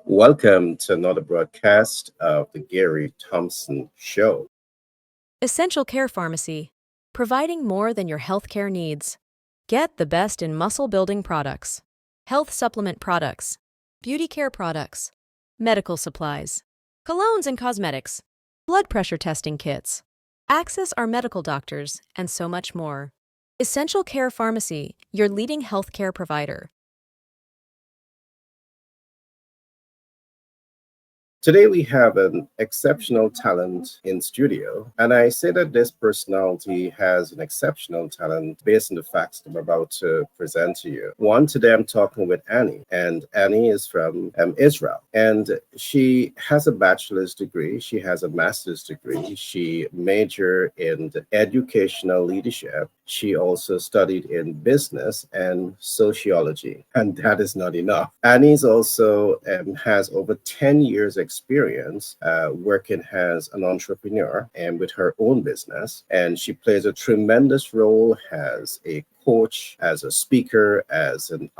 Welcome to another broadcast of the Gary Thompson Show. Essential Care Pharmacy, providing more than your healthcare needs. Get the best in muscle building products, health supplement products, beauty care products, medical supplies, colognes and cosmetics, blood pressure testing kits. Access our medical doctors, and so much more. Essential Care Pharmacy, your leading healthcare provider. Today we have an exceptional talent in studio, and I say that this personality has an exceptional talent based on the facts that I'm about to present to you. One, today I'm talking with Annie, and Annie is from Israel, and she has a bachelor's degree, she has a master's degree, she majored in educational leadership, she also studied in business and sociology, and that is not enough. Annie's also has over 10 years experience working as an entrepreneur and with her own business, and she plays a tremendous role as a coach, as a speaker, as an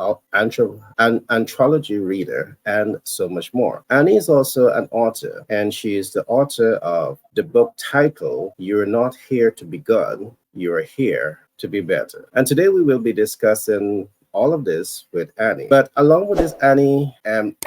anthology reader, and so much more. Annie is also an author, and she is the author of the book titled "You're Not Here to Be Good, You're Here to Be Better." And today we will be discussing all of this with Annie. But along with this, Annie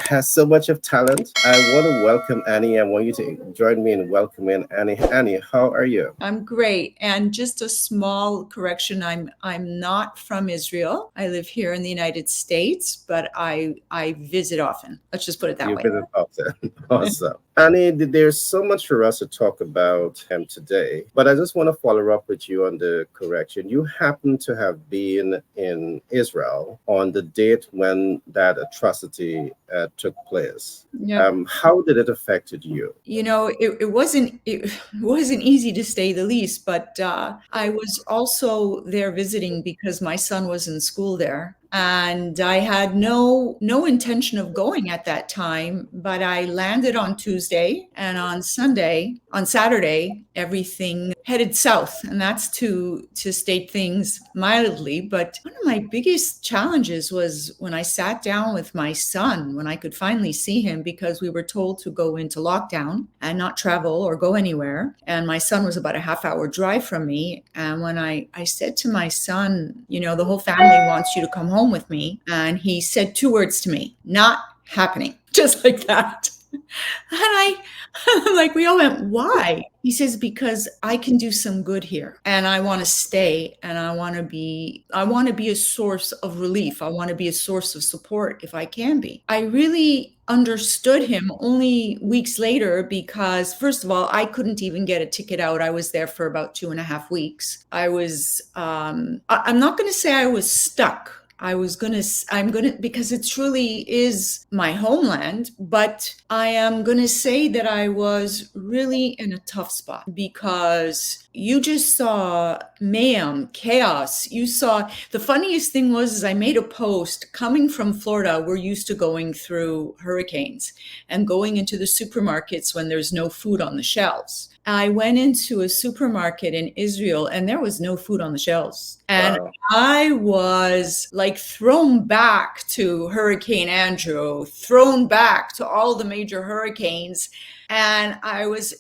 has so much of talent. I want to welcome Annie. I want you to join me in welcoming Annie. Annie, how are you? I'm great. And just a small correction, I'm not from Israel. I live here in the United States, but I visit often. Let's just put it that You way. visit often. Awesome. Annie, there's so much for us to talk about today, but I just want to follow up with you on the correction. You happen to have been in Israel on the date when that atrocity took place. Yeah. How did it affected you? It wasn't easy to say the least, but I was also there visiting because my son was in school there. And I had no intention of going at that time, but I landed on Tuesday, and on Saturday, everything headed south, and that's to state things mildly. But one of my biggest challenges was when I sat down with my son, when I could finally see him, because we were told to go into lockdown and not travel or go anywhere. And my son was about a half-hour drive from me. And when I said to my son, the whole family wants you to come home with me. And he said two words to me: not happening, just like that. And I'm like, we all went, why? He says, because I can do some good here, and I want to stay, and I want to be a source of relief. I want to be a source of support if I can be. I really understood him only weeks later, because first of all, I couldn't even get a ticket out. I was there for about 2.5 weeks. I'm not going to say I was stuck. Because it truly is my homeland, but I am going to say that I was really in a tough spot, because you just saw mayhem, chaos. The funniest thing was I made a post. Coming from Florida, we're used to going through hurricanes and going into the supermarkets when there's no food on the shelves. I went into a supermarket in Israel and there was no food on the shelves. And Wow. I was like thrown back to Hurricane Andrew, thrown back to all the major hurricanes. And I was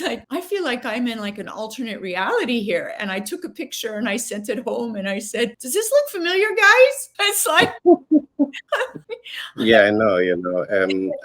like, I feel like I'm in like an alternate reality here. And I took a picture and I sent it home and I said, does this look familiar, guys? It's like, Yeah, I know,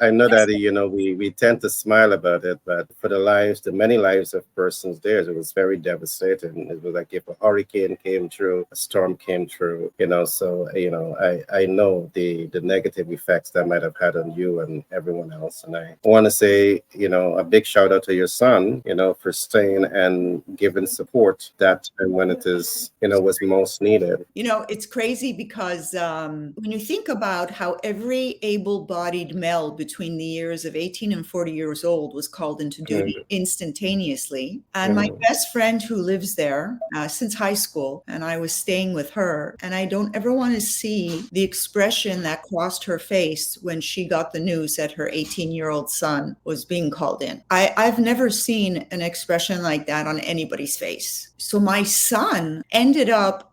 I know that, we tend to smile about it, but for the many lives of persons there, it was very devastating. It was like if a hurricane came through, a storm came through, so, I know the negative effects that might have had on you and everyone else. And I want to say, a big shout out to your son, for staying and giving support that time when it is, was most needed. It's crazy because when you think about how every able-bodied male between the years of 18 and 40 years old was called into duty instantaneously. And my best friend who lives there since high school, and I was staying with her, and I don't ever want to see the expression that crossed her face when she got the news that her 18-year-old son was being called in. I've never seen an expression like that on anybody's face. So my son ended up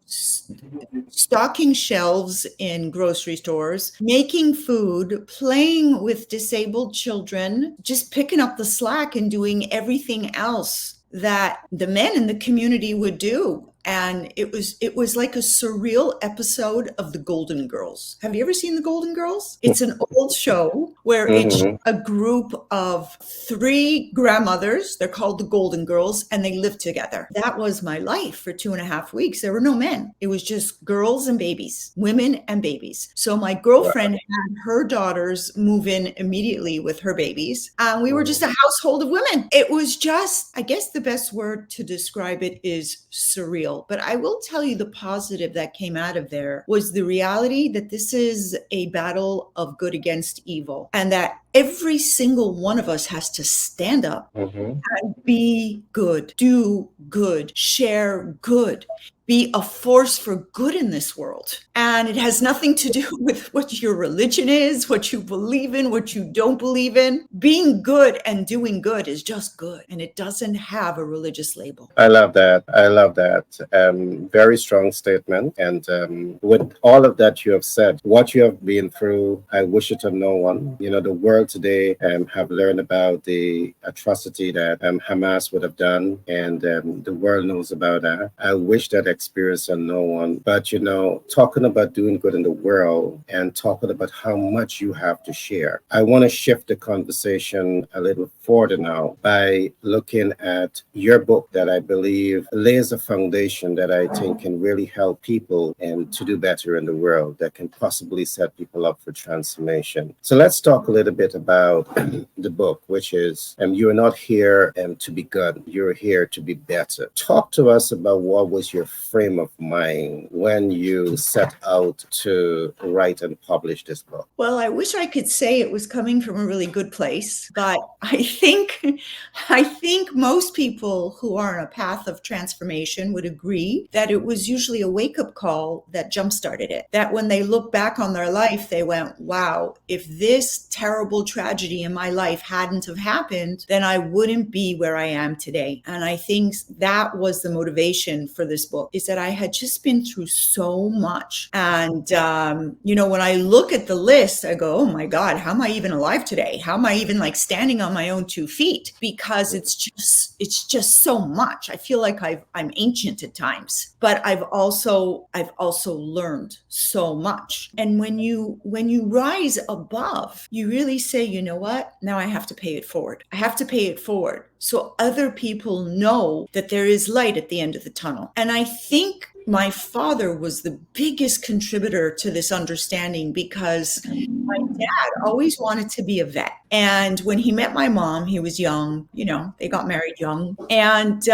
stocking shelves in grocery stores, making food, playing with disabled children, just picking up the slack and doing everything else that the men in the community would do. And it was like a surreal episode of the Golden Girls. Have you ever seen the Golden Girls? It's an old show where it's a group of three grandmothers. They're called the Golden Girls, and they live together. That was my life for 2.5 weeks. There were no men. It was just girls and babies, women and babies. So my girlfriend had her daughters move in immediately with her babies, and we were just a household of women. It was just, I guess the best word to describe it is surreal. But I will tell you the positive that came out of there was the reality that this is a battle of good against evil, and that every single one of us has to stand up and be good, do good, share good, be a force for good in this world. And it has nothing to do with what your religion is, what you believe in, what you don't believe in. Being good and doing good is just good, and it doesn't have a religious label. I love that. I love that. Very strong statement. And with all of that you have said, what you have been through, I wish it on no one. You know, the world today have learned about the atrocity that Hamas would have done, and the world knows about that. I wish that experience on no one. But, you know, talking about doing good in the world and talking about how much you have to share, I want to shift the conversation a little further now by looking at your book that I believe lays a foundation that I think can really help people and to do better in the world, that can possibly set people up for transformation. So let's talk a little bit about the book, which is You're Not Here to Be Good, You're Here to Be Better. Talk to us about what was your frame of mind when you set out to write and publish this book. Well, I wish I could say it was coming from a really good place, but I think most people who are on a path of transformation would agree that it was usually a wake-up call that jump-started it. That when they look back on their life, they went, wow, if this terrible tragedy in my life hadn't have happened, then I wouldn't be where I am today. And I think that was the motivation for this book, is that I had just been through so much. And, you know, when I look at the list, I go, oh my God, how am I even alive today? How am I even like standing on my own 2 feet? Because it's just so much. I feel like I'm ancient at times, but I've also learned so much. And when you rise above, you really say, you know what? Now I have to pay it forward. I have to pay it forward so other people know that there is light at the end of the tunnel. And I think my father was the biggest contributor to this understanding, because my dad always wanted to be a vet. And when he met my mom, he was young, you know, they got married young. And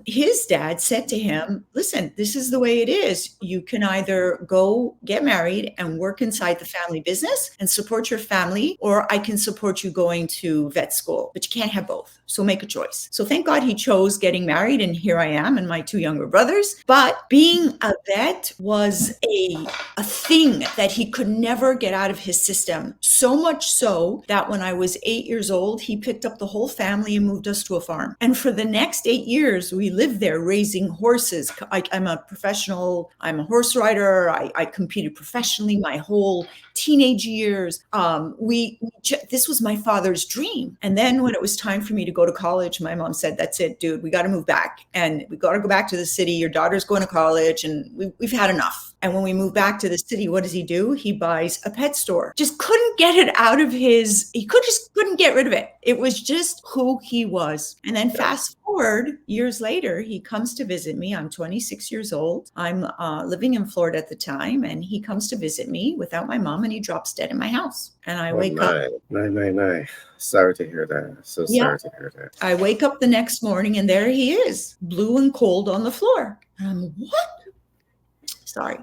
his dad said to him, listen, this is the way it is. You can either go get married and work inside the family business and support your family, or I can support you going to vet school, but you can't have both. So make a choice. So thank God he chose getting married, and here I am and my 2 younger brothers. But being a vet was a thing that he could never get out of his system. So much so that when I was 8 years old, he picked up the whole family and moved us to a farm. And for the next 8 years, we lived there raising horses. I'm a professional, I'm a horse rider. I competed professionally my whole teenage years. This was my father's dream. And then when it was time for me to go to college, my mom said, that's it, dude, we got to move back, and we got to go back to the city. Your daughter's going to college, and we've had enough. And when we moved back to the city, what does he do? He buys a pet store. Just couldn't get it out of couldn't get rid of it. It was just who he was. And then fast forward years later, he comes to visit me. I'm 26 years old. I'm living in Florida at the time, and he comes to visit me without my mom, and he drops dead in my house. And I wake up. Sorry to hear that. So sorry to hear that. I wake up the next morning, and there he is, blue and cold on the floor. And I'm, what? Sorry.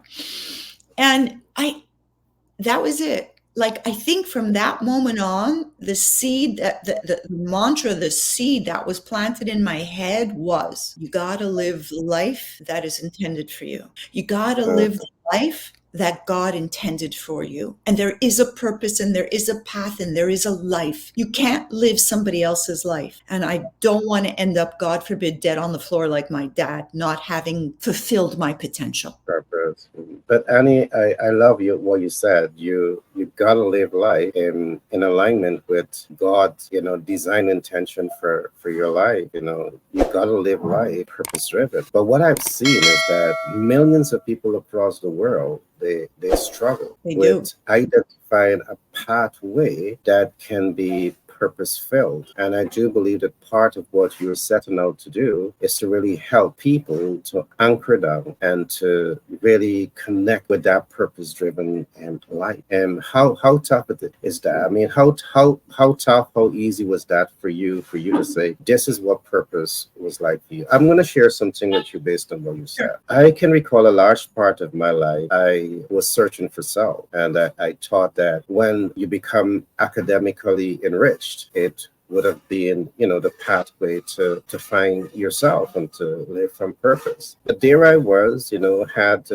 And that was it. Like, I think from that moment on, the seed, the mantra, the seed that was planted in my head was, you got to live life that is intended for you. You got to live the life that God intended for you. And there is a purpose and there is a path and there is a life. You can't live somebody else's life. And I don't want to end up, God forbid, dead on the floor like my dad, not having fulfilled my potential. Purpose. But Annie, I love you what you said. You gotta live life in alignment with God's, design intention for your life. You gotta live life purpose driven. But what I've seen is that millions of people across the world, they struggle They with do. identifying a pathway that can be purpose filled. And I do believe that part of what you're setting out to do is to really help people to anchor down and to really connect with that purpose driven life. And how tough is that? I mean, how tough, how easy was that for you to say this is what purpose was like for you? I'm going to share something with you based on what you said. I can recall a large part of my life I was searching for self, and I thought that when you become academically enriched, it would have been, the pathway to find yourself and to live from purpose. But there I was, had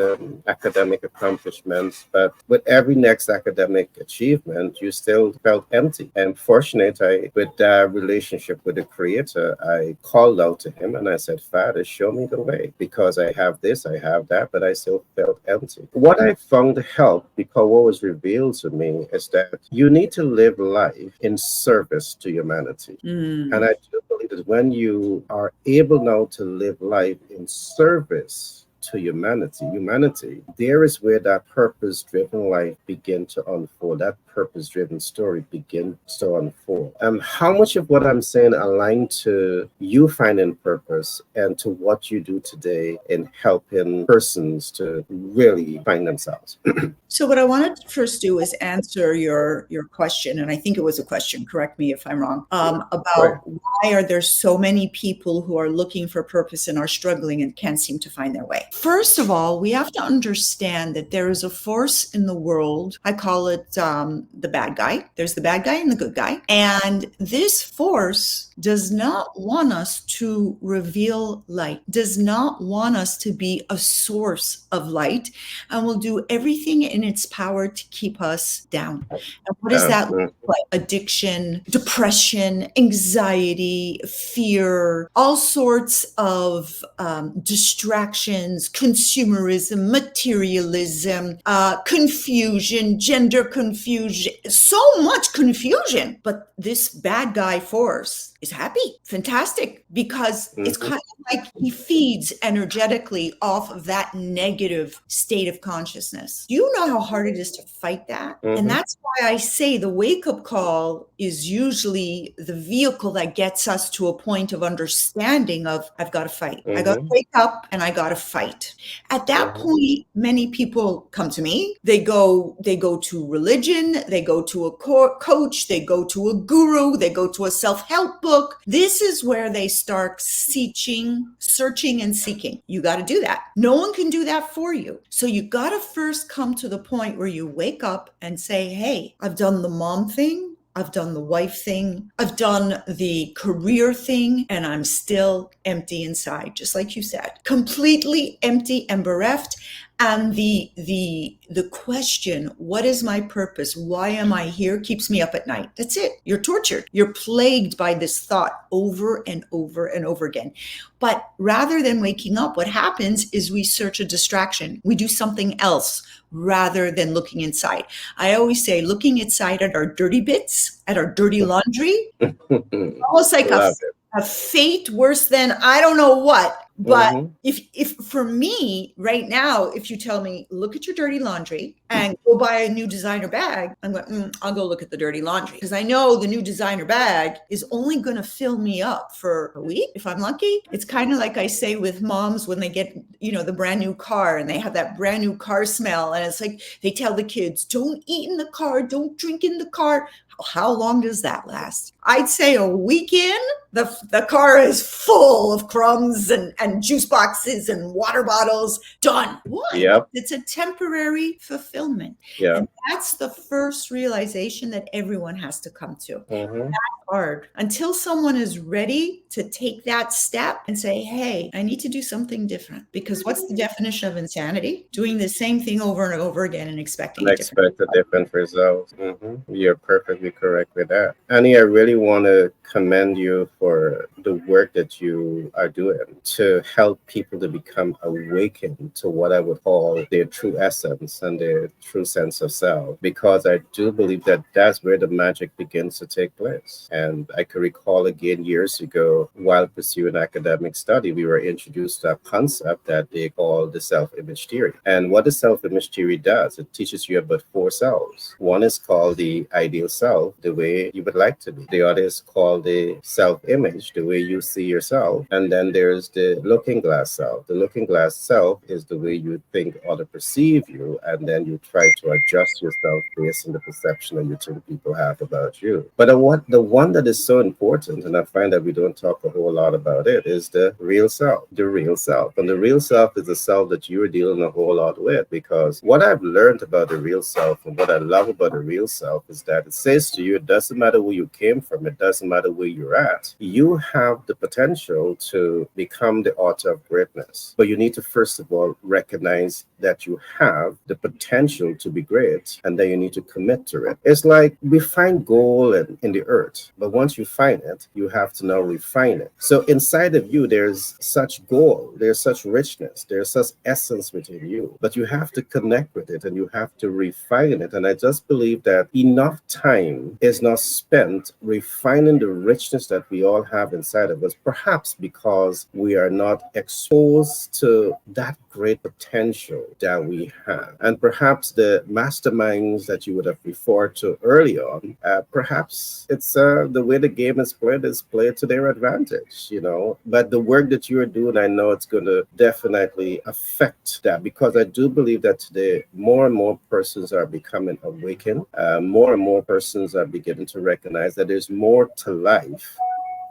academic accomplishments, but with every next academic achievement, you still felt empty. And fortunate, with that relationship with the Creator, I called out to Him and I said, Father, show me the way, because I have this, I have that, but I still felt empty. What I found helped, because what was revealed to me is that you need to live life in service to humanity. And I do believe that when you are able now to live life in service to humanity, there is where that purpose-driven life begins to unfold. That purpose-driven story begins to unfold. How much of what I'm saying aligned to you finding purpose and to what you do today in helping persons to really find themselves? So what I wanted to first do is answer your question, and I think it was a question, correct me if I'm wrong, about why are there so many people who are looking for purpose and are struggling and can't seem to find their way. First of all, we have to understand that there is a force in the world. I call it the bad guy. There's the bad guy and the good guy. And this force does not want us to reveal light, does not want us to be a source of light, and will do everything in its power to keep us down. And what does that look like? Addiction, depression, anxiety, fear, all sorts of distractions, consumerism, materialism, confusion, gender confusion, so much confusion. But this bad guy force is happy, fantastic, because it's kind of like he feeds energetically off of that negative state of consciousness. Do you know how hard it is to fight that? And that's why I say the wake-up call is usually the vehicle that gets us to a point of understanding of, I've got to fight. I got to wake up and I got to fight. At that point, many people come to me. They go to religion, they go to a coach, they go to a guru, they go to a self-help book. This is where they start searching and seeking. You got to do that. No one can do that for you. So you got to first come to the point where you wake up and say, hey, I've done the mom thing, I've done the wife thing, I've done the career thing, and I'm still empty inside, just like you said, completely empty and bereft. And the question, what is my purpose? Why am I here? Keeps me up at night. That's it. You're tortured. You're plagued by this thought over and over and over again. But rather than waking up, what happens is we search a distraction. We do something else rather than looking inside. I always say looking inside at our dirty bits, at our dirty laundry, almost like a fate worse than I don't know what. But if for me right now, if you tell me, look at your dirty laundry and go buy a new designer bag, I'm going, I'll go look at the dirty laundry, because I know the new designer bag is only going to fill me up for a week if I'm lucky. It's kind of like I say with moms when they get, the brand new car and they have that brand new car smell. And it's like they tell the kids, don't eat in the car, don't drink in the car. How long does that last? I'd say a week in, the car is full of crumbs and and juice boxes and water bottles. Done. Why? Yep. It's a temporary fulfillment. Yeah. And that's the first realization that everyone has to come to. Mm-hmm. Hard until someone is ready to take that step and say, hey, I need to do something different. Because what's the definition of insanity? Doing the same thing over and over again and expecting And a different expect a different result. You're perfectly correct with that. Annie, I really want to commend you for the work that you are doing to help people to become awakened to what I would call their true essence and their true sense of self, because I do believe that that's where the magic begins to take place. And I can recall again years ago, while pursuing academic study, we were introduced to a concept that they call the self-image theory. And what the self-image theory does, it teaches you about 4 selves. One is called the ideal self, the way you would like to be. The other is called the self-image, the way you see yourself. And then there's the looking glass self. The looking glass self is the way you think others perceive you, and then you try to adjust yourself based on the perception that you think people have about you. But the one that is so important, and I find that we don't talk a whole lot about it, is the real self. The real self. And the real self is the self that you're dealing a whole lot with, because what I've learned about the real self and what I love about the real self is that it says to you, it doesn't matter where you came from, it doesn't matter where you're at. You have the potential to become the author of greatness. But you need to first of all recognize that you have the potential to be great, and then you need to commit to it. It's like we find gold in the earth, but once you find it, you have to now refine it. So inside of you, there's such gold, there's such richness, there's such essence within you, but you have to connect with it and you have to refine it. And I just believe that enough time is not spent refining the richness that we all have inside of us, perhaps because we are not exposed to that great potential that we have. And perhaps the masterminds that you would have referred to early on, perhaps it's the way the game is played to their advantage, But the work that you're doing, I know it's going to definitely affect that, because I do believe that today more and more persons are becoming awakened. More and more persons are beginning to recognize that there's more to life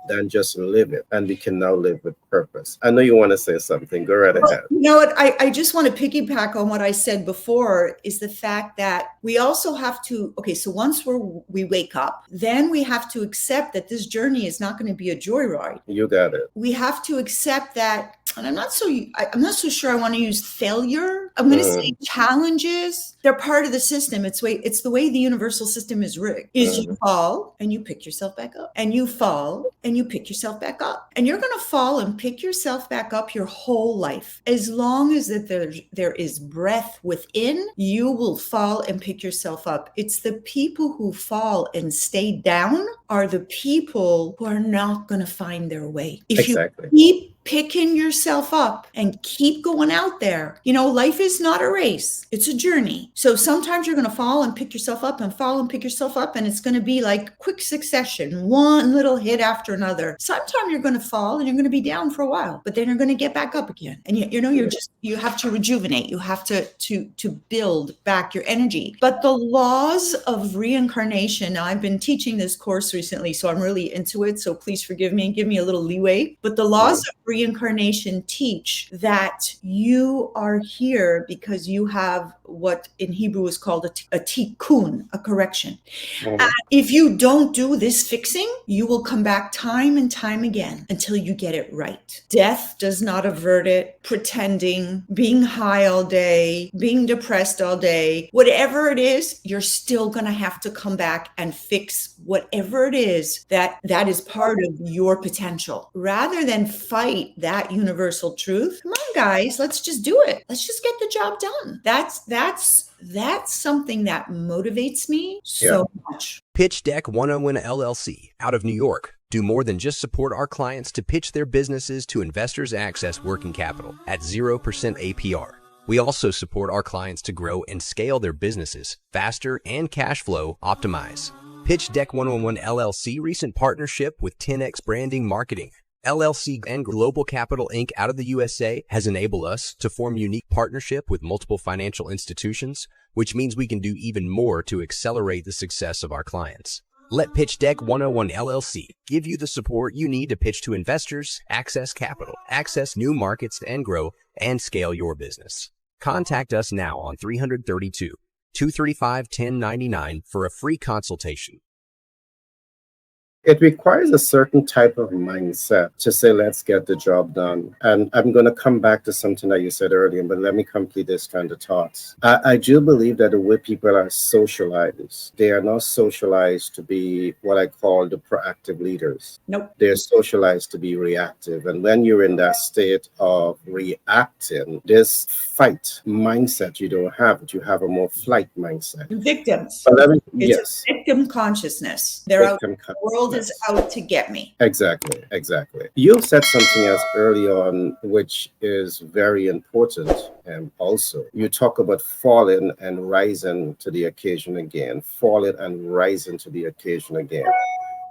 than just live it, and we can now live with purpose. I know you want to say something. Go right ahead. You know what? I just want to piggyback on what I said before, is the fact that we also have to, so once we wake up, then we have to accept that this journey is not going to be a joyride. You got it. We have to accept that, and I'm not so sure I want to use failure. I'm going to say challenges. They're part of the system. It's the way the universal system is rigged. You fall and you pick yourself back up, and you fall and you pick yourself back up, and you're going to fall and pick yourself back up your whole life. As long as that there is breath within, you will fall and pick yourself up. It's the people who fall and stay down are the people who are not going to find their way. If you keep picking yourself up and keep going out there, life is not a race, it's a journey. So sometimes you're going to fall and pick yourself up and fall and pick yourself up, and it's going to be like quick succession, one little hit after another. Sometimes you're going to fall and you're going to be down for a while, but then you're going to get back up again. And you have to rejuvenate, you have to build back your energy. But the laws of reincarnation, now I've been teaching this course recently, so I'm really into it, so please forgive me and give me a little leeway. But the laws of reincarnation teach that you are here because you have what in Hebrew is called a tikkun, a correction. And if you don't do this fixing, you will come back time and time again until you get it right. Death does not avert it. Pretending, being high all day, being depressed all day, whatever it is, you're still going to have to come back and fix whatever it is that is part of your potential, rather than fight that universal truth. Come on, guys, let's just do it. Let's just get the job done. That's something that motivates me so much. Pitch Deck 101 LLC out of New York. Do more than just support our clients to pitch their businesses to investors access working capital at 0% APR. We also support our clients to grow and scale their businesses faster and cash flow optimize. Pitch Deck 101 LLC recent partnership with 10X Branding Marketing LLC and Global Capital Inc. out of the USA has enabled us to form unique partnership with multiple financial institutions, which means we can do even more to accelerate the success of our clients. Let Pitch Deck 101 LLC give you the support you need to pitch to investors, access capital, access new markets, and grow and scale your business. Contact us now on 332-235-1099 for a free consultation. It requires a certain type of mindset to say, let's get the job done. And I'm going to come back to something that you said earlier, but let me complete this kind of thoughts. I do believe that the way people are socialized, they are not socialized to be what I call the proactive leaders. Nope. They're socialized to be reactive. And when you're in that state of reacting, this fight mindset you don't have it. You have a more flight mindset. Victims. But let me, It's yes. a victim consciousness. They're out. Victim The world is out to get me. Exactly. You said something else early on, which is very important. And also, you talk about falling and rising to the occasion again, falling and rising to the occasion again.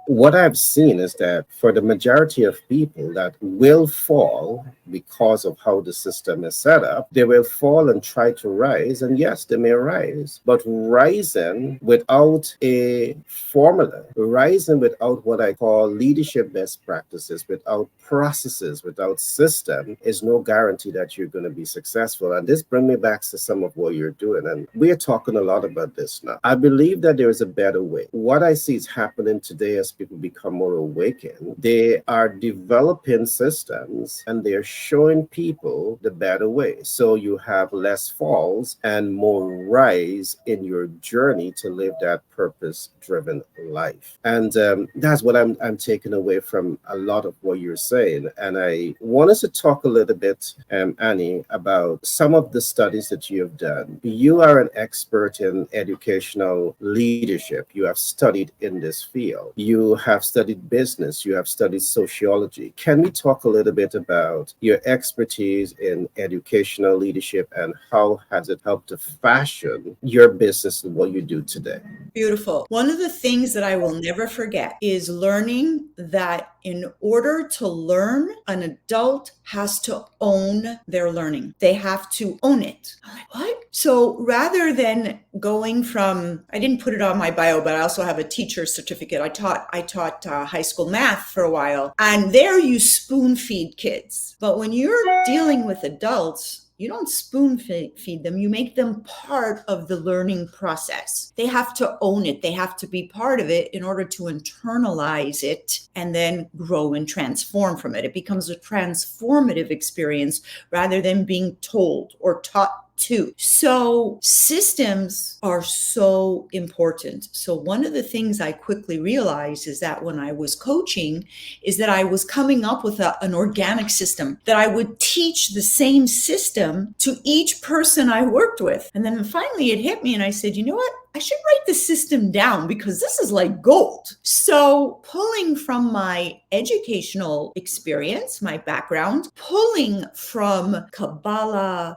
What I've seen is that for the majority of people that will fall because of how the system is set up, they will fall and try to rise. And yes, they may rise, but rising without a formula, rising without what I call leadership best practices, without processes, without system, is no guarantee that you're going to be successful. And this brings me back to some of what you're doing. And we're talking a lot about this now. I believe that there is a better way. What I see is happening today as people become more awakened, they are developing systems and they're showing people the better way. So you have less falls and more rise in your journey to live that purpose-driven life. And that's what I'm taking away from a lot of what you're saying. And I want us to talk a little bit, Annie, about some of the studies that you have done. You are an expert in educational leadership. You have studied in this field. You have studied business. You have studied sociology. Can we talk a little bit about your expertise in educational leadership and how has it helped to fashion your business and what you do today? Beautiful. One of the things that I will never forget is learning that in order to learn, an adult has to own their learning. They have to own it. I'm like, what? So rather than going from, I didn't put it on my bio, but I also have a teacher's certificate. I taught high school math for a while, and there you spoon feed kids. But when you're dealing with adults, you don't spoon feed them. You make them part of the learning process. They have to own it. They have to be part of it in order to internalize it and then grow and transform from it. It becomes a transformative experience rather than being told or taught to. So systems are so important. So one of the things I quickly realized is that when I was coaching is that I was coming up with an organic system that I would teach the same system to each person I worked with. And then finally it hit me and I said, you know what? I should write the system down because this is like gold. So pulling from my educational experience, my background, pulling from Kabbalah,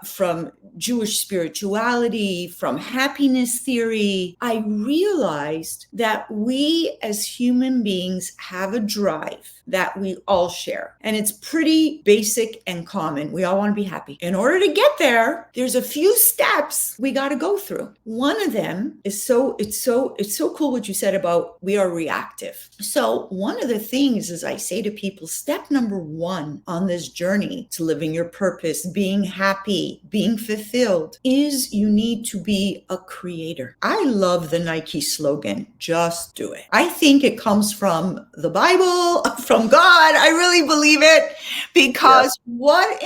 from Jewish spirituality, from happiness theory, I realized that we as human beings have a drive that we all share. And it's pretty basic and common. We all want to be happy. In order to get there, there's a few steps we got to go through. One of them is it's so cool what you said about we are reactive. So one of the things is I say to people, step number one on this journey to living your purpose, being happy, being fulfilled, is you need to be a creator. I love the Nike slogan, just do it. I think it comes from the Bible, from God. I really believe it because what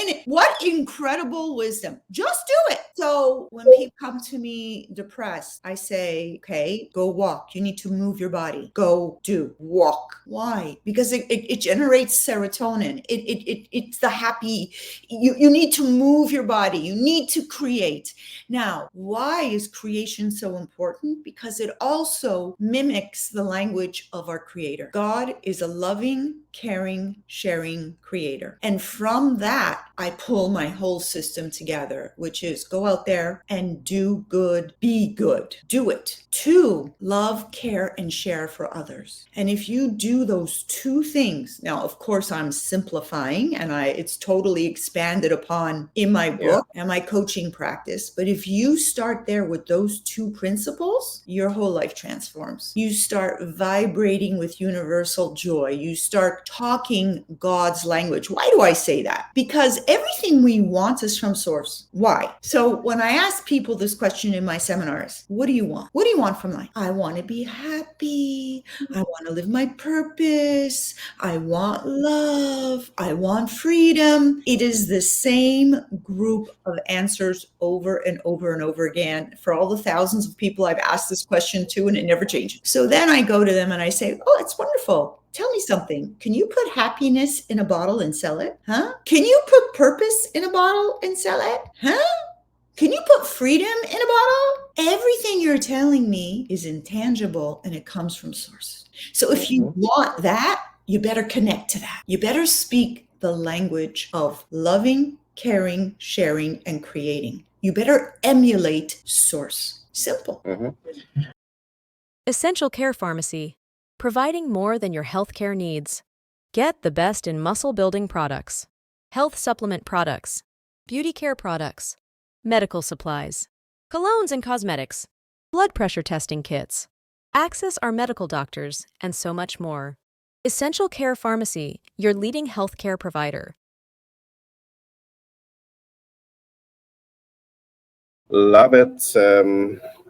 incredible wisdom. Just do it. So when people come to me depressed, I say, okay, go walk. You need to move your body. Go do walk. Why? Because it generates serotonin. It's the happy. You need to move your body. You need to create. Now, why is creation so important? Because it also mimics the language of our creator. God is a loving, caring, sharing creator. And from that, I pull my whole system together, which is go out there and do good, be good. good, do it. 2, love, care, and share for others. And if you do those 2 things, now, of course, I'm simplifying and it's totally expanded upon in my book and my coaching practice. But if you start there with those 2 principles, your whole life transforms. You start vibrating with universal joy. You start talking God's language. Why do I say that? Because everything we want is from source. Why? So when I ask people this question in my seminars, what do you want? What do you want from life? I want to be happy. I want to live my purpose. I want love. I want freedom. It is the same group of answers over and over and over again for all the thousands of people I've asked this question to, and it never changes. So then I go to them and I say, oh, it's wonderful. Tell me something. Can you put happiness in a bottle and sell it? Huh? Can you put purpose in a bottle and sell it? Huh? Can you put freedom in a bottle? Everything you're telling me is intangible and it comes from source. So if you want that, you better connect to that. You better speak the language of loving, caring, sharing, and creating. You better emulate source. Simple. Essential Care Pharmacy, providing more than your healthcare needs. Get the best in muscle building products, health supplement products, beauty care products, medical supplies, colognes and cosmetics, blood pressure testing kits. Access our medical doctors, and so much more. Essential Care Pharmacy, your leading healthcare provider. Love it.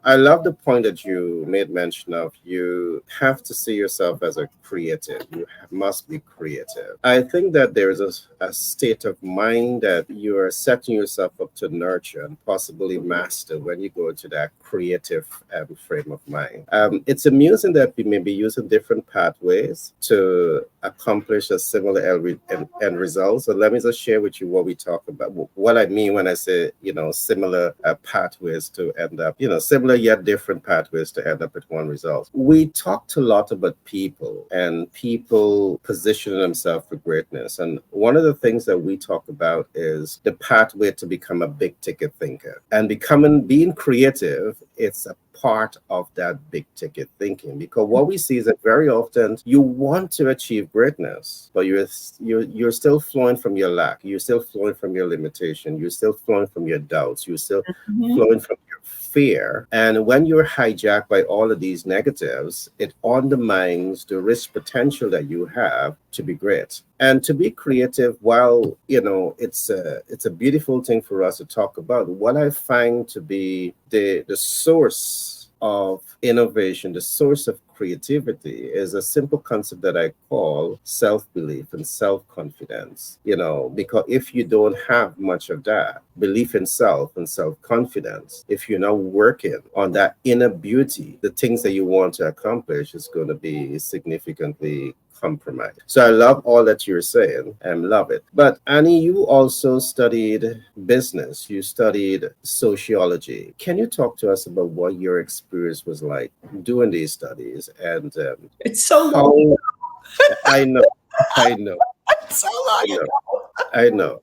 I love the point that you made mention of. You have to see yourself as a creative. You must be creative. I think that there is a state of mind that you are setting yourself up to nurture and possibly master when you go into that creative frame of mind. It's amusing that we may be using different pathways to accomplish a similar end result. So let me just share with you what we talk about. What I mean when I say, similar pathways to end up, similar yet different pathways to end up at one result. We talked a lot about people and people positioning themselves for greatness. And one of the things that we talk about is the pathway to become a big ticket thinker. And being creative, it's a part of that big ticket thinking, because what we see is that very often you want to achieve greatness, but you're still flowing from your lack, you're still flowing from your limitation, you're still flowing from your doubts, you're still flowing from your fear. And when you're hijacked by all of these negatives, it undermines the risk potential that you have to be great. And to be creative, while it's a beautiful thing for us to talk about, what I find to be the source of innovation, the source of creativity, is a simple concept that I call self-belief and self-confidence. Because if you don't have much of that belief in self and self-confidence, if you're not working on that inner beauty, the things that you want to accomplish is going to be significantly compromised. So I love all that you're saying and love it. But Annie, you also studied business. You studied sociology. Can you talk to us about what your experience was like doing these studies? And It's so how long. I know, I know, It's so long ago. I know,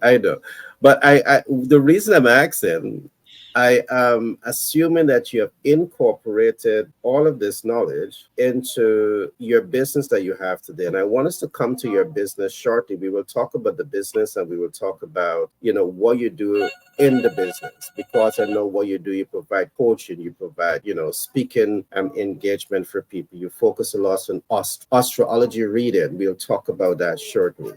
I know. But the reason I'm asking, I am assuming that you have incorporated all of this knowledge into your business that you have today. And I want us to come to your business shortly. We will talk about the business and we will talk about, what you do in the business, because I know what you do. You provide coaching, you provide, speaking engagement for people. You focus a lot on astrology reading. We'll talk about that shortly.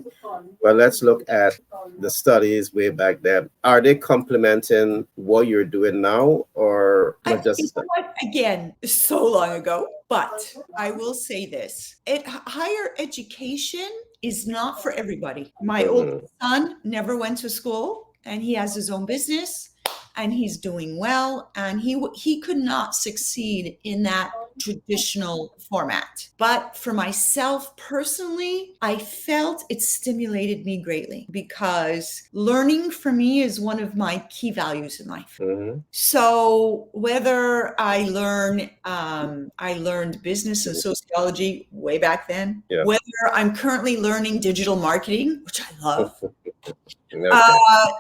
But let's look at the studies way back then. Are they complementing what you're doing now, or just You know what? Again, so long ago, but I will say this. Higher education is not for everybody. My oldest son never went to school and he has his own business and he's doing well, and he could not succeed in that traditional format. But for myself personally, I felt it stimulated me greatly, because learning for me is one of my key values in life. So whether I learned business and sociology way back then, whether I'm currently learning digital marketing, which I love, Okay.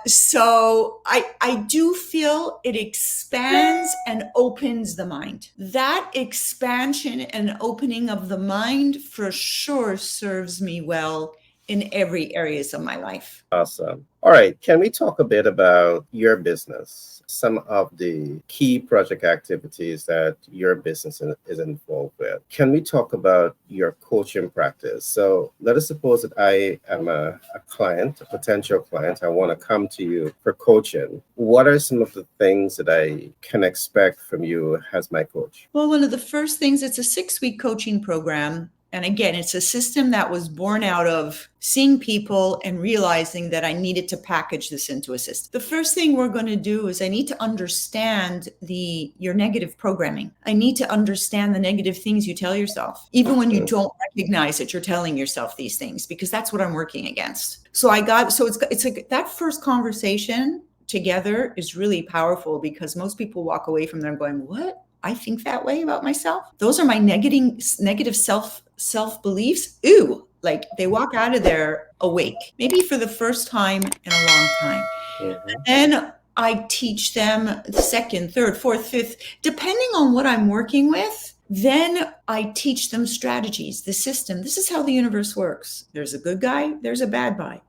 So I do feel it expands and opens the mind. That expansion and opening of the mind for sure serves me well in every areas of my life. Awesome. All right. Can we talk a bit about your business? Some of the key project activities that your business is involved with. Can we talk about your coaching practice? So let us suppose that I am a client, a potential client. I want to come to you for coaching. What are some of the things that I can expect from you as my coach? Well, one of the first things, it's a 6-week coaching program. And again, it's a system that was born out of seeing people and realizing that I needed to package this into a system. The first thing we're going to do is I need to understand your negative programming. I need to understand the negative things you tell yourself, even when you don't recognize that you're telling yourself these things, because that's what I'm working against. So it's like that first conversation together is really powerful, because most people walk away from there going, what? I think that way about myself. Those are my negative self beliefs. Ooh, like they walk out of there awake, maybe for the first time in a long time. Mhm. Then I teach them the second, third, fourth, fifth, depending on what I'm working with. Then I teach them strategies, the system. This is how the universe works. There's a good guy, there's a bad guy.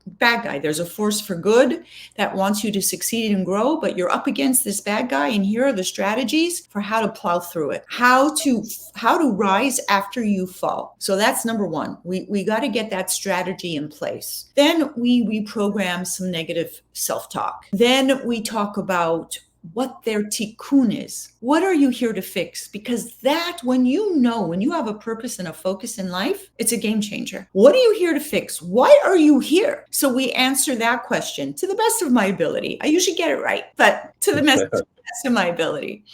There's a force for good that wants you to succeed and grow, but you're up against this bad guy. And here are the strategies for how to plow through it, how to rise after you fall. So that's number one. We got to get that strategy in place. Then we reprogram some negative self-talk. Then we talk about what their tikkun is. What are you here to fix? Because that, when you have a purpose and a focus in life, it's a game changer. What are you here to fix? Why are you here? So we answer that question to the best of my ability. I usually get it right, but to the best of my ability.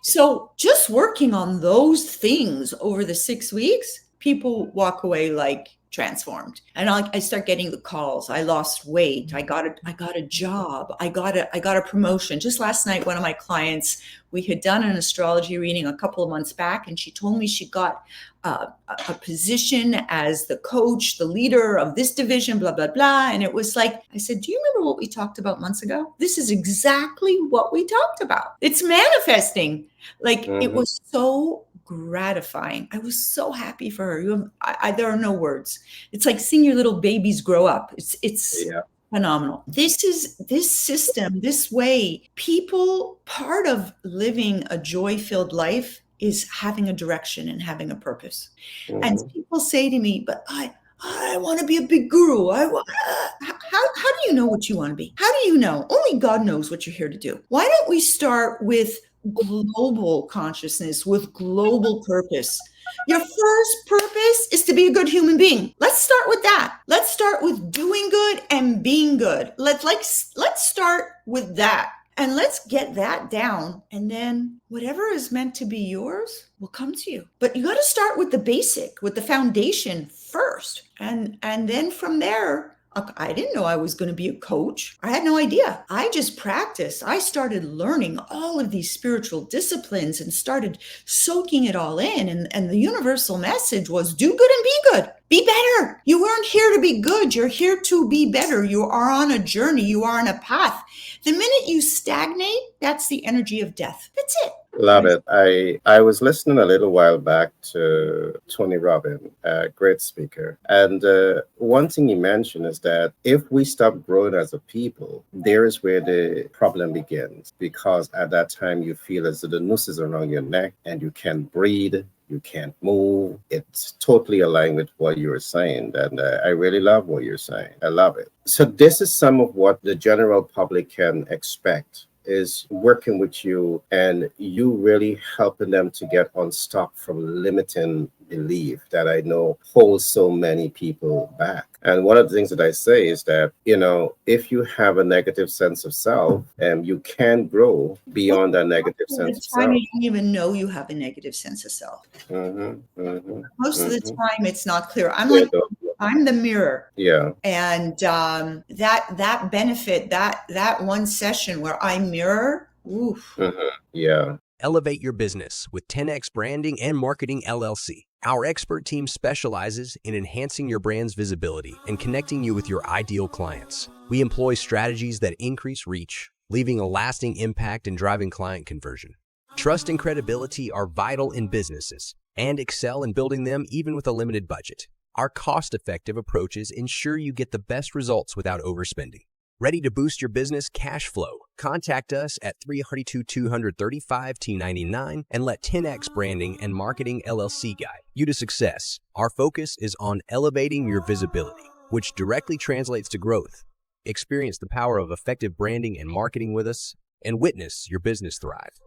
So just working on those things over the 6 weeks, people walk away like transformed. And I start getting the calls. I lost weight. I got a job. I got a promotion. Just last night, one of my clients, we had done an astrology reading a couple of months back, and she told me she got a position as the coach, the leader of this division, blah, blah, blah. And it was like, I said, do you remember what we talked about months ago? This is exactly what we talked about. It's manifesting. Like it was so gratifying. I was so happy for her. There are no words. It's like seeing your little babies grow up. It's Yeah. phenomenal. This system, this way, part of living a joy-filled life is having a direction and having a purpose. And people say to me, but I want to be a big guru. How do you know what you want to be? How do you know? Only God knows what you're here to do. Why don't we start with global consciousness, with global purpose? Your first purpose is to be a good human being. Let's start with that. Let's start with doing good and being good. Let's start with that. And let's get that down. And then whatever is meant to be yours will come to you. But you got to start with the basic, with the foundation first. And then from there, I didn't know I was going to be a coach. I had no idea. I just practiced. I started learning all of these spiritual disciplines and started soaking it all in. And the universal message was do good and be good. Be better. You weren't here to be good. You're here to be better. You are on a journey. You are on a path. The minute you stagnate, that's the energy of death. That's it. Love it. I was listening a little while back to Tony Robbins, a great speaker. And one thing he mentioned is that if we stop growing as a people, there is where the problem begins. Because at that time, you feel as though the noose is around your neck and you can't breathe. You can't move. It's totally aligned with what you were saying. And I really love what you're saying. I love it. So this is some of what the general public can expect, is working with you and you really helping them to get unstuck from limiting belief that I know holds so many people back. And one of the things that I say is that, if you have a negative sense of self, you can grow beyond that negative sense of self. You don't even know you have a negative sense of self. Most of the time, it's not clear. I'm the mirror. Yeah. And that benefit, that one session where I mirror, oof. Yeah. Elevate your business with 10X Branding and Marketing LLC. Our expert team specializes in enhancing your brand's visibility and connecting you with your ideal clients. We employ strategies that increase reach, leaving a lasting impact and driving client conversion. Trust and credibility are vital in businesses and excel in building them even with a limited budget. Our cost-effective approaches ensure you get the best results without overspending. Ready to boost your business cash flow? Contact us at 332-235-T99 and let 10X Branding and Marketing LLC guide you to success. Our focus is on elevating your visibility, which directly translates to growth. Experience the power of effective branding and marketing with us and witness your business thrive.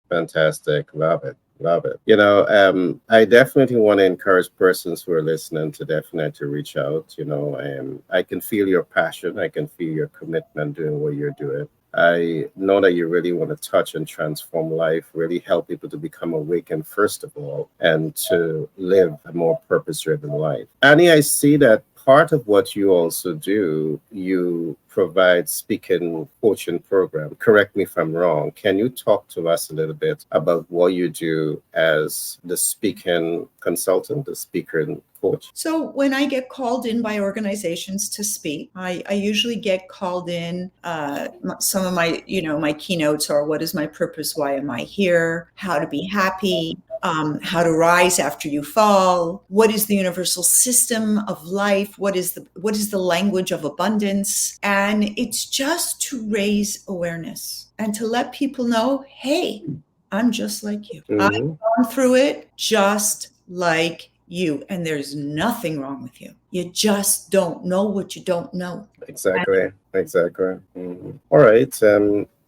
Fantastic. Love it. Love it. You know, I definitely want to encourage persons who are listening to definitely reach out. You know, I can feel your passion. I can feel your commitment doing what you're doing. I know that you really want to touch and transform life, really help people to become awakened, first of all, and to live a more purpose-driven life. Annie, I see that part of what you also do, you provide speaking coaching program. Correct me if I'm wrong. Can you talk to us a little bit about what you do as the speaking consultant, the speaking coach? So when I get called in by organizations to speak, I usually get called in. Some of my, my keynotes are: what is my purpose? Why am I here? How to be happy? How to rise after you fall? What is the universal system of life? What is the language of abundance? And it's just to raise awareness and to let people know, hey, I'm just like you. I've gone through it just like you, and there's nothing wrong with you. You just don't know what you don't know. Exactly. All right.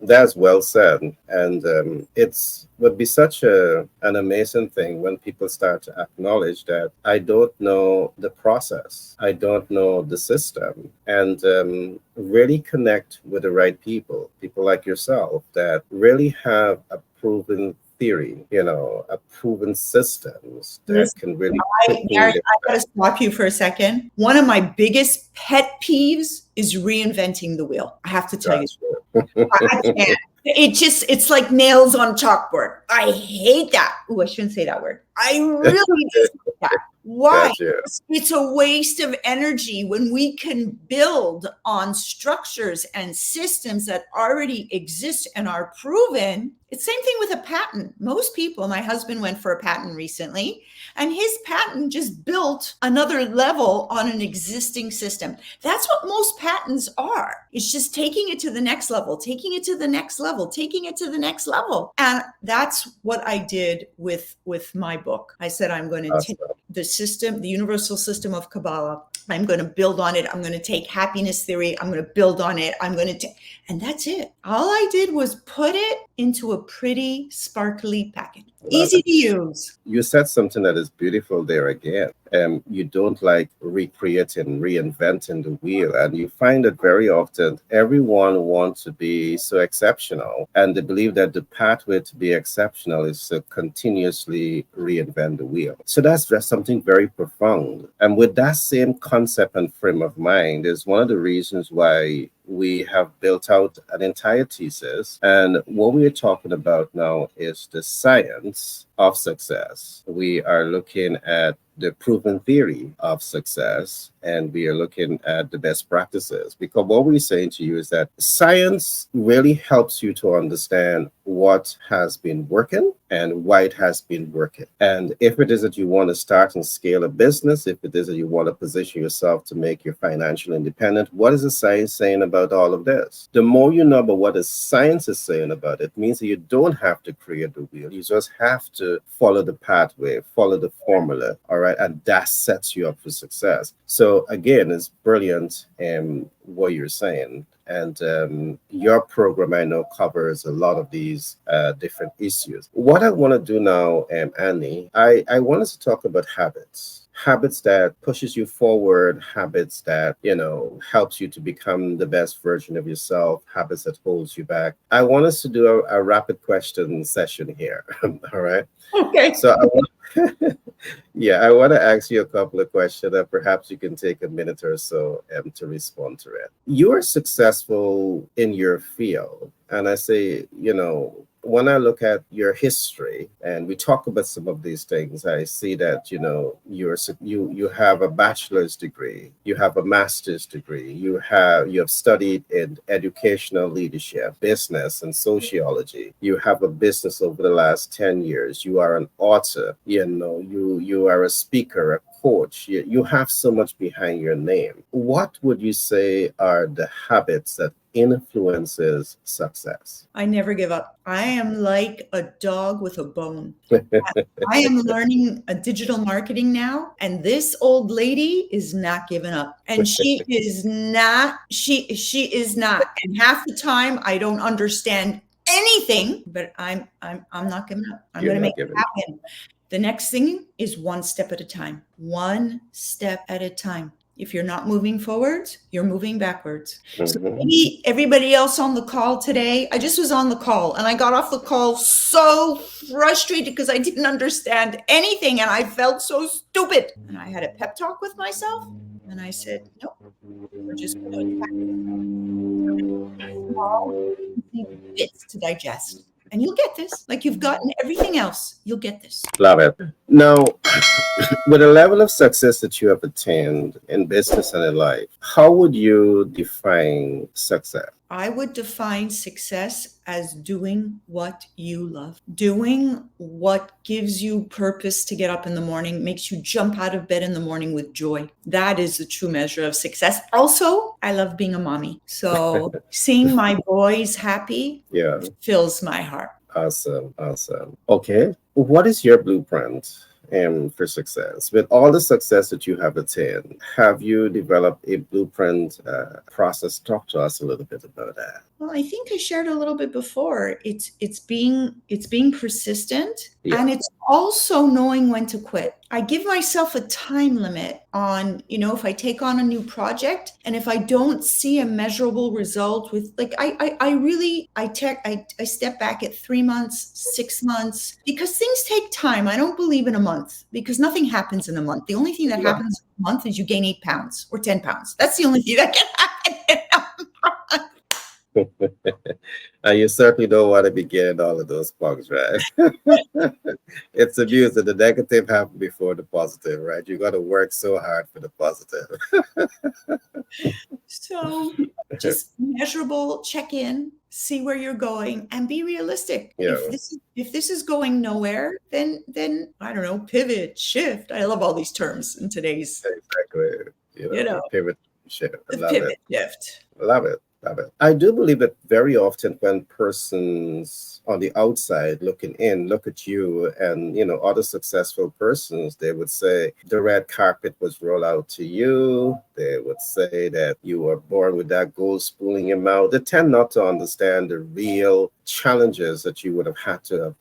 That's well said. And it's would be such an amazing thing when people start to acknowledge that I don't know the process, I don't know the system, and really connect with the right people like yourself that really have a proven theory, a proven systems that can really. I gotta stop you for a second. One of my biggest pet peeves is reinventing the wheel. I have to tell you. I can't. It's like nails on chalkboard. I hate that. Oh, I shouldn't say that word. I really hate that. Why? Gotcha. It's a waste of energy when we can build on structures and systems that already exist and are proven. It's the same thing with a patent. Most people, my husband went for a patent recently, and his patent just built another level on an existing system. That's what most patents are. It's just taking it to the next level, taking it to the next level, taking it to the next level. And that's what I did with my book. I said, I'm going to take the system, the universal system of Kabbalah. I'm going to build on it. I'm going to take happiness theory. I'm going to build on it. And that's it. All I did was put it into a pretty sparkly package. Easy to use. You said something that is beautiful there again. You don't like recreating, reinventing the wheel. And you find that very often everyone wants to be so exceptional. And they believe that the pathway to be exceptional is to continuously reinvent the wheel. So that's just something very profound. And with that same concept and frame of mind is one of the reasons why we have built out an entire thesis. And what we are talking about now is the science of success. We are looking at the proven theory of success, and we are looking at the best practices, because what we're saying to you is that science really helps you to understand what has been working and why it has been working. And if it is that you want to start and scale a business, if it is that you want to position yourself to make your financial independent, what is the science saying about all of this? The more you know about what the science is saying about it, means that you don't have to create the wheel. You just have to follow the pathway, follow the formula, all right? And that sets you up for success. So again, it's brilliant what you're saying. And your program, I know, covers a lot of these different issues. What I want to do now, Annie, I want us to talk about habits that pushes you forward, habits that, helps you to become the best version of yourself, habits that holds you back. I want us to do a rapid question session here. All right. Okay. So I want to ask you a couple of questions that perhaps you can take a minute or so to respond to it. You are successful in your field. And I say, when I look at your history and we talk about some of these things, I see that, you have a bachelor's degree, you have a master's degree, you have studied in educational leadership, business, and sociology. You have a business over the last 10 years. You are an author, you are a speaker, a coach. You have so much behind your name. What would you say are the habits that influences success? I never give up. I am like a dog with a bone. I am learning a digital marketing now, and this old lady is not giving up. And she is not, she is not. And half the time I don't understand anything, but I'm not giving up. I'm You're going to not make it giving. happen. The next thing is one step at a time. One step at a time. If you're not moving forwards, you're moving backwards. So Mhm. maybe everybody else on the call today, I just was on the call and I got off the call so frustrated because I didn't understand anything and I felt so stupid. And I had a pep talk with myself and I said, nope, we're just going to attack small, easy bits to digest. And you'll get this. Like you've gotten everything else, you'll get this. Love it. Now, with the level of success that you have attained in business and in life, how would you define success? I would define success as doing what you love, doing what gives you purpose to get up in the morning, makes you jump out of bed in the morning with joy. That is the true measure of success. Also, I love being a mommy. So seeing my boys happy Yeah, fills my heart. awesome, awesome. Okay, what is your blueprint for success? With all the success that you have attained, have you developed a blueprint process? Talk to us a little bit about that. Well, I think I shared a little bit before. It's being persistent, Yeah. and it's also knowing when to quit. I give myself a time limit on, if I take on a new project and if I don't see a measurable result with like I step back at 3 months, 6 months because things take time. I don't believe in a month because nothing happens in a month. The only thing that Yeah. happens in a month is you gain 8 pounds or 10 pounds. That's the only thing that can happen in a month. And you certainly don't want to be getting all of those bugs, right? It's amusing. The negative happened before the positive, right? You got to work so hard for the positive. So just measurable, check in, see where you're going, and be realistic. Yeah. If this is going nowhere, then I don't know, pivot, shift. I love all these terms in today's Exactly. Pivot shift. I the love pivot it. shift. Love it. Love it. I do believe that very often when persons on the outside looking in look at you and, other successful persons, they would say the red carpet was rolled out to you. They would say that you were born with that gold spoon in your mouth. They tend not to understand the real challenges that you would have had to have,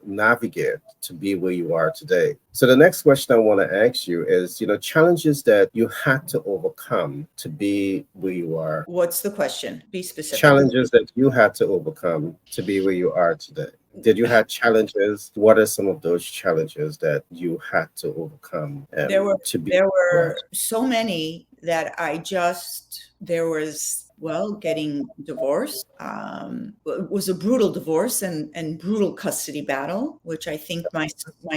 navigate to be where you are today. So the next question I want to ask you is, challenges that you had to overcome to be where you are. What's the question? Be specific. Challenges that you had to overcome to be where you are today. Did you have challenges? What are some of those challenges that you had to overcome? There were so many that there was getting divorced. It was a brutal divorce and brutal custody battle, which I think my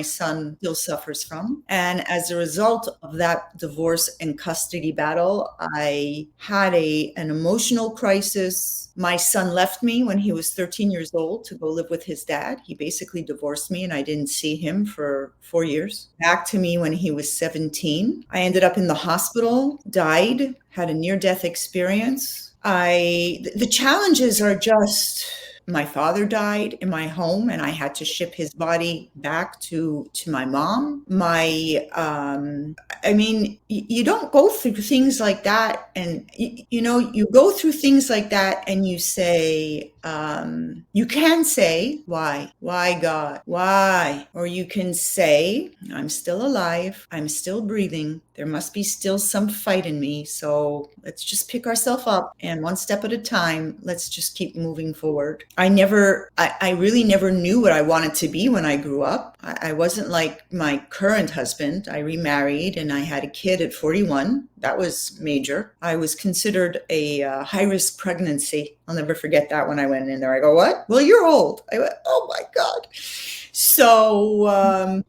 son still suffers from. And as a result of that divorce and custody battle, I had an emotional crisis. My son left me when he was 13 years old to go live with his dad. He basically divorced me and I didn't see him for 4 years. Back to me when he was 17. I ended up in the hospital, died, had a near-death experience. The challenges are just, my father died in my home and I had to ship his body back to my mom. You don't go through things like that. And, you go through things like that and you say, you can say, why God, why? Or you can say, I'm still alive. I'm still breathing. There must be still some fight in me. So let's just pick ourselves up and one step at a time, let's just keep moving forward. I really never knew what I wanted to be when I grew up. I wasn't like my current husband. I remarried and I had a kid at 41. That was major. I was considered a high-risk pregnancy. I'll never forget that when I went in there. I go, what? Well, you're old. I went, oh my God. So I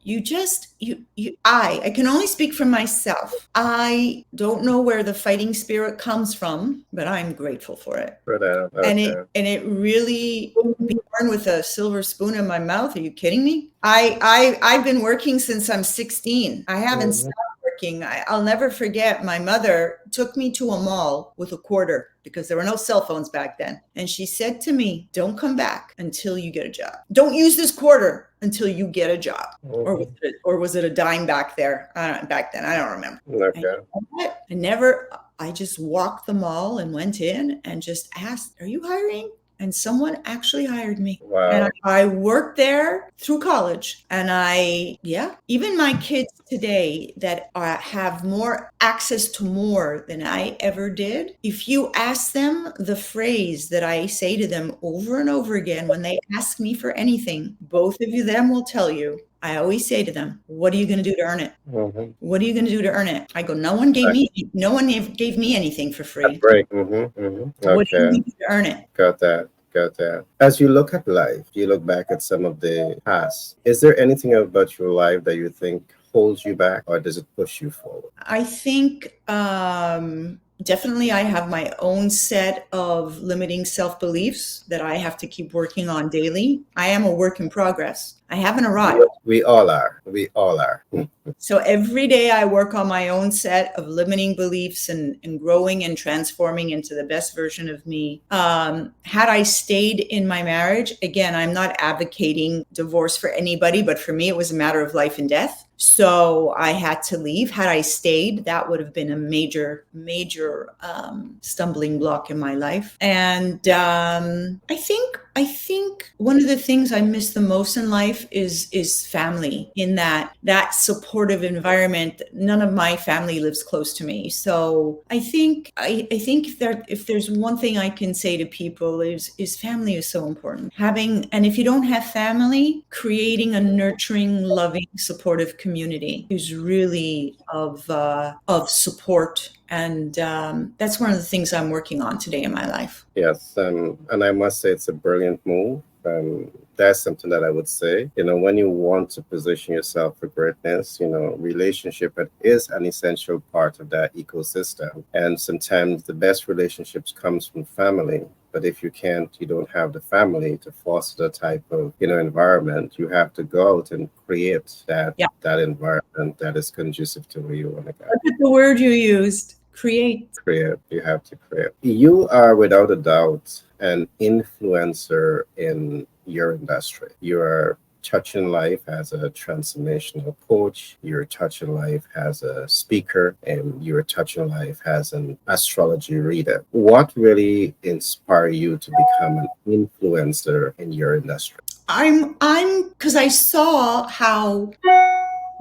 can only speak for myself. I don't know where the fighting spirit comes from, but I'm grateful for it. For that. Okay. And it really, being born with a silver spoon in my mouth. Are you kidding me? I've been working since I'm 16. I haven't stopped working. I'll never forget. My mother took me to a mall with a quarter because there were no cell phones back then. And she said to me, don't come back until you get a job. Don't use this quarter until you get a job. Or was it a dime back there? Back then, I don't remember. Okay. I just walked the mall and went in and just asked, are you hiring? And someone actually hired me. Wow. And I worked there through college. And even my kids today that have more access to more than I ever did, if you ask them the phrase that I say to them over and over again when they ask me for anything, both of them will tell you, I always say to them, what are you going to do to earn it? Mm-hmm. What are you going to do to earn it? I go, no one gave me anything for free. Break. Mm-hmm. Mm-hmm. Okay. What do you need to earn it? Got that. As you look at life, you look back at some of the past. Is there anything about your life that you think holds you back, or does it push you forward? I think definitely I have my own set of limiting self-beliefs that I have to keep working on daily. I am a work in progress. I haven't arrived. We all are. So every day I work on my own set of limiting beliefs and growing and transforming into the best version of me. Had I stayed in my marriage, again, I'm not advocating divorce for anybody, but for me, it was a matter of life and death. So I had to leave. Had I stayed, that would have been a major stumbling block in my life. And I think one of the things I miss the most in life is family, in that supportive environment. None of my family lives close to me. So I think if there's one thing I can say to people is family is so important. And if you don't have family, creating a nurturing, loving, supportive community is really of support. And that's one of the things I'm working on today in my life. Yes, and I must say it's a brilliant move. That's something that I would say. When you want to position yourself for greatness, relationship is an essential part of that ecosystem. And sometimes the best relationships comes from family. But if you don't have the family to foster the type of, environment, you have to go out and create that environment that is conducive to where you want to go. Look at the word you used, create. You have to create. You are without a doubt an influencer in your industry. You are touching life as a transformational coach. You're touching life as a speaker, and you're touching life as an astrology reader. What really inspired you to become an influencer in your industry? Because I saw how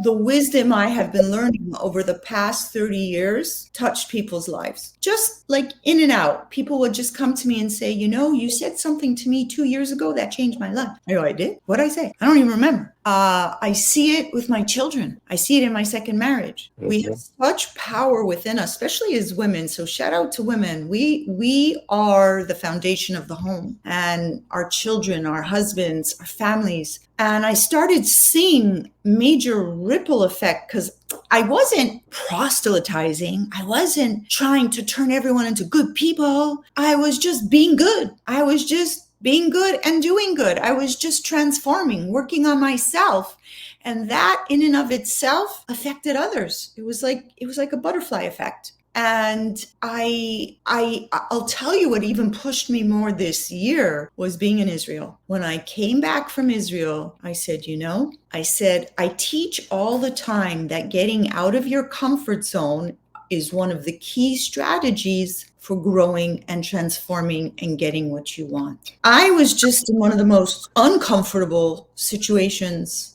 the wisdom I have been learning over the past 30 years touched people's lives. Just like in and out, people would just come to me and say, you said something to me 2 years ago that changed my life. I go, I did? What'd I say? I don't even remember. I see it with my children. I see it in my second marriage. Mm-hmm. We have such power within us, especially as women. So shout out to women. We are the foundation of the home, and our children, our husbands, our families. And I started seeing major ripple effect because I wasn't proselytizing. I wasn't trying to turn everyone into good people. I was just being good. I was just being good and doing good. I was just transforming, working on myself. And that in and of itself affected others. It was like a butterfly effect. And I'll tell you what even pushed me more this year was being in Israel. When I came back from Israel, I said, I teach all the time that getting out of your comfort zone is one of the key strategies for growing and transforming and getting what you want. I was just in one of the most uncomfortable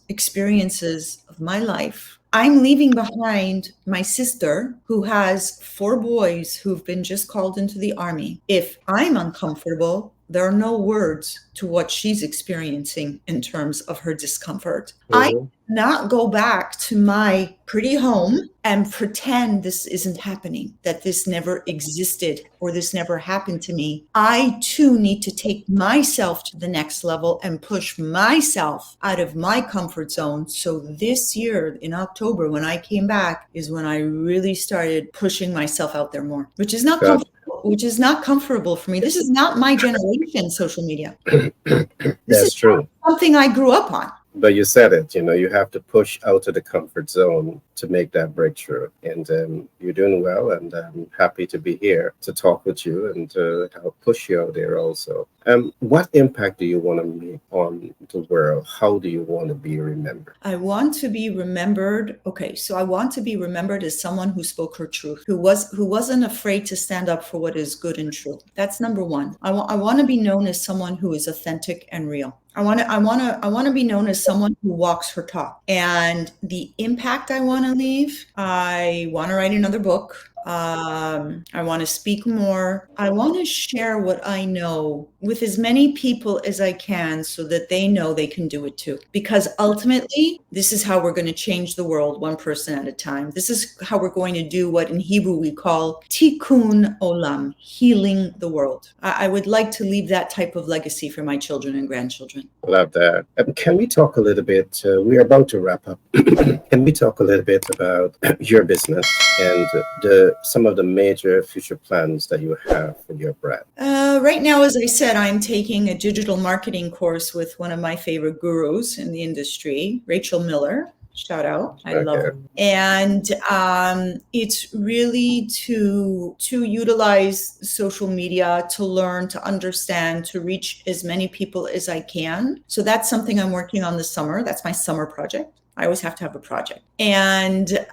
experiences of my life. I'm leaving behind my sister who has 4 boys who've been just called into the army. If I'm uncomfortable, there are no words to what she's experiencing in terms of her discomfort. I Mhm. not go back to my pretty home and pretend this isn't happening, that this never existed or this never happened to me. I too need to take myself to the next level and push myself out of my comfort zone. So this year in October, when I came back, is when I really started pushing myself out there more, which is not Got comfortable, which is not comfortable for me. This is not my generation, social media. This is That's true. something I grew up on. But you said it, you have to push out of the comfort zone to make that breakthrough. And you're doing well, and I'm happy to be here to talk with you and to help push you out there also. What impact do you want to make on the world? How do you want to be remembered? I want to be remembered. Okay, so I want to be remembered as someone who spoke her truth, who wasn't afraid to stand up for what is good and true. That's number one. I want to be known as someone who is authentic and real. I want to be known as someone who walks her talk. And the impact I want to leave, I want to write another book. I want to speak more. I want to share what I know with as many people as I can so that they know they can do it too. Because ultimately, this is how we're going to change the world one person at a time. This is how we're going to do what in Hebrew we call tikkun olam, healing the world. I would like to leave that type of legacy for my children and grandchildren. Love that. Can we talk a little bit? We're about to wrap up. Can we talk a little bit about your business and some of the major future plans that you have for your brand? Right now, as I said, I'm taking a digital marketing course with one of my favorite gurus in the industry, Rachel Miller. Shout out. I love her. And it's really to utilize social media, to learn, to understand, to reach as many people as I can. So that's something I'm working on this summer. That's my summer project. I always have to have a project. And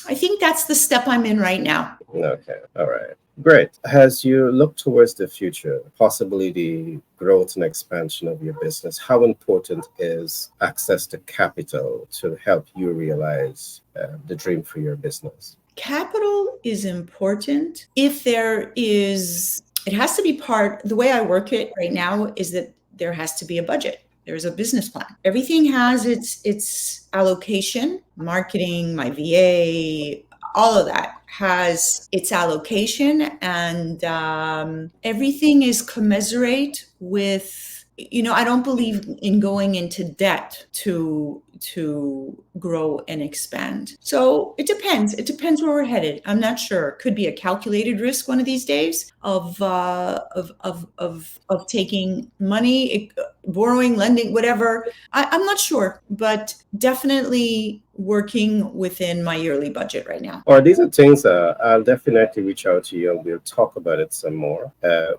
I think that's the step I'm in right now. Okay. All right. Great. As you look towards the future, possibly the growth and expansion of your business, how important is access to capital to help you realize the dream for your business? Capital is important if there is, it has to be part, the way I work it right now is that there has to be a budget. There's a business plan. Everything has its allocation, marketing, my VA, all of that has its allocation, and everything is commensurate with, I don't believe in going into debt to grow and expand. So it depends. It depends where we're headed. I'm not sure. Could be a calculated risk one of these days of taking money, borrowing, lending, whatever. I'm not sure, but definitely working within my yearly budget right now. Or these are things I'll definitely reach out to you and we'll talk about it some more.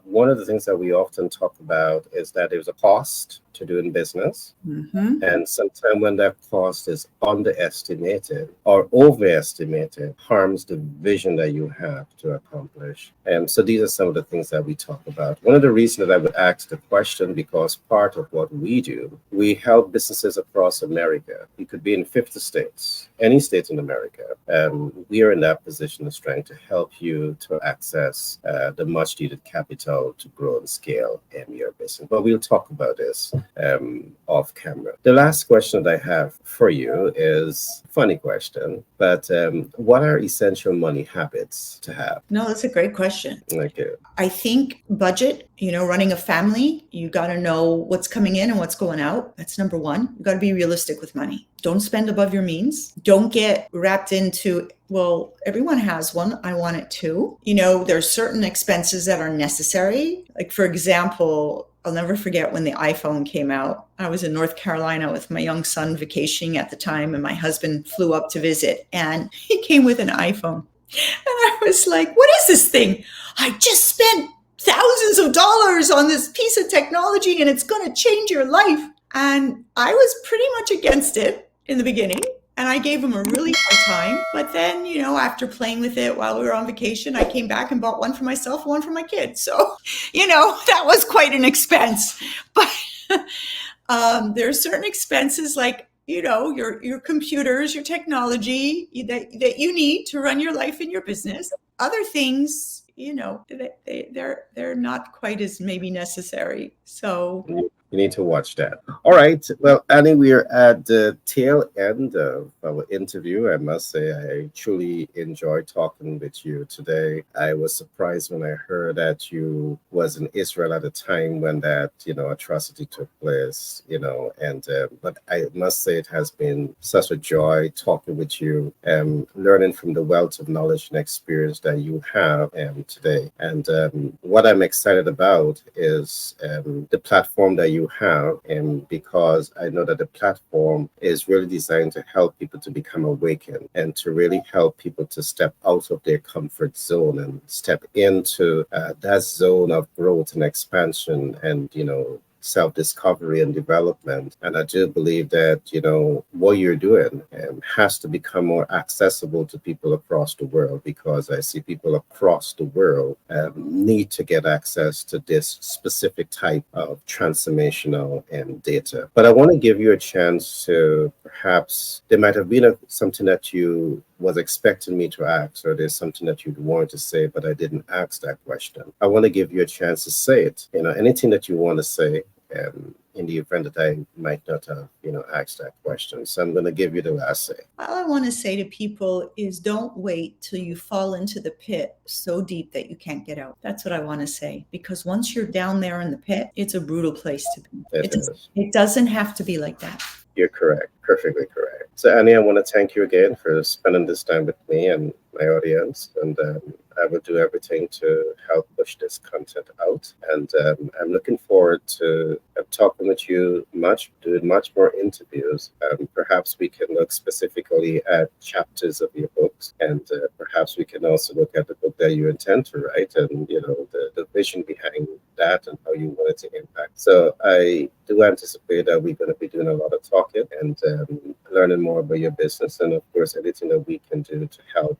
One of the things that we often talk about is that there's a cost to doing business. Mm-hmm. And sometimes when that cost is underestimated or overestimated, harms the vision that you have to accomplish. And so these are some of the things that we talk about. One of the reasons that I would ask the question, because part of what we do, we help businesses across America. You could be in 50 states, any state in America. We are in that position of strength to help you to access the much needed capital to grow and scale in your business. But we'll talk about this off camera. The last question that I have for you is a funny question, but what are essential money habits to have? No, that's a great question. Okay. I think budget, running a family, you got to know what's coming in and what's going out. That's number one. You got to be realistic with money. Don't spend above your means. Don't get wrapped into, well, everyone has one. I want it too. There's certain expenses that are necessary. Like, for example, I'll never forget when the iPhone came out. I was in North Carolina with my young son vacationing at the time, and my husband flew up to visit, and he came with an iPhone. And I was like, what is this thing? I just spent thousands of dollars on this piece of technology, and it's going to change your life. And I was pretty much against it in the beginning. And I gave him a really hard time. But then, after playing with it while we were on vacation, I came back and bought one for myself, one for my kids. So, that was quite an expense. But there are certain expenses, like your computers, your technology that you need to run your life and your business. Other things, they're not quite as maybe necessary. So You need to watch that. All right. Well, Annie, we are at the tail end of our interview. I must say, I truly enjoyed talking with you today. I was surprised when I heard that you was in Israel at the time when that, atrocity took place, and but I must say it has been such a joy talking with you, learning from the wealth of knowledge and experience that you have today. And what I'm excited about is the platform that you have, and because I know that the platform is really designed to help people to become awakened and to really help people to step out of their comfort zone and step into that zone of growth and expansion and self-discovery and development. And I do believe that what you're doing has to become more accessible to people across the world, because I see people across the world need to get access to this specific type of transformational data. But I want to give you a chance to, perhaps there might have been something that you was expecting me to ask, or there's something that you'd want to say but I didn't ask that question. I want to give you a chance to say it. Anything that you want to say, in the event that I might not have, asked that question. So I'm going to give you the last say. all I want to say to people is don't wait till you fall into the pit so deep that you can't get out. That's what I want to say, because once you're down there in the pit, it's a brutal place to be. It doesn't have to be like that. You're correct. Perfectly correct. So, Annie, I want to thank you again for spending this time with me and my audience. And I will do everything to help push this content out. And I'm looking forward to talking with you doing much more interviews. Perhaps we can look specifically at chapters of your books. And perhaps we can also look at the book that you intend to write and, the vision behind that and how you want it to impact. So I do anticipate that we're going to be doing a lot of talking and learning more about your business, and of course anything that we can do to help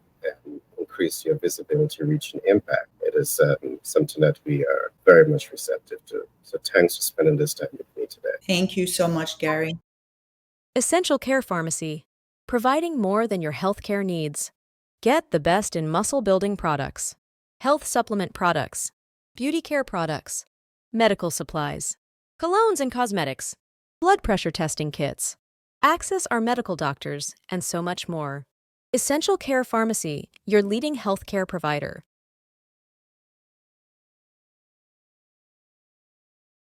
increase your visibility, reach, and impact. It is something that we are very much receptive to. So thanks for spending this time with me today. Thank you so much, Gary. Essential Care Pharmacy, providing more than your healthcare needs. Get the best in muscle building products, health supplement products, beauty care products, medical supplies, colognes and cosmetics, blood pressure testing kits. Access our medical doctors, and so much more. Essential Care Pharmacy, your leading healthcare provider.